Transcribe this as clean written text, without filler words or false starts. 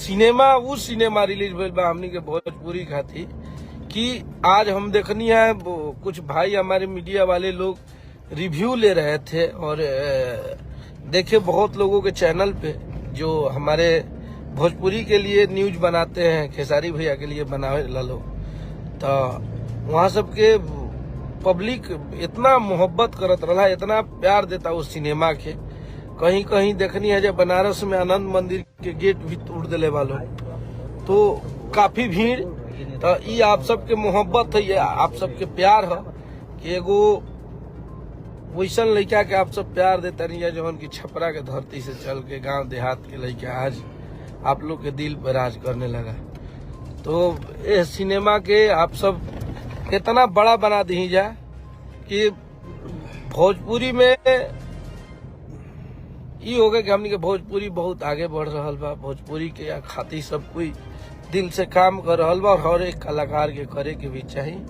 Cinema वो cinema release भइल बा हमनी के भोजपुरी खातिर कि आज हम देखनी है कुछ भाई हमारे मीडिया वाले लोग रिव्यू ले रहे थे और देखे बहुत लोगों के चैनल पे जो हमारे भोजपुरी के लिए न्यूज बनाते हैं, खेसारी भैया के लिए बनावे ला लोग, तो वहाँ सबके पब्लिक इतना मोहब्बत करत रहा, इतना प्यार देता उस सिनेमा के। कहीं कहीं देखनी है जब बनारस में आनंद मंदिर के गेट भी तोड़ दिले वालों, तो काफी भीड़। तो ये आप सबके मोहब्बत है, ये आप सबके प्यार है कि एगो वैसन लड़का के आप सब प्यार देता नहीं है जौन की छपरा के धरती से चल के गांव देहात के लड़का आज आप लोग के दिल पर राज करने लगा। तो इस सिनेमा के आप सब इतना बड़ा बना दी जाए कि भोजपुरी में ये हो गया कि हमनी के भोजपुरी बहुत आगे बढ़ रहा बा। भोजपुरी के खातिर सब कोई दिल से काम कर रहा बा और हर एक कलाकार के करे के भी चाहिए।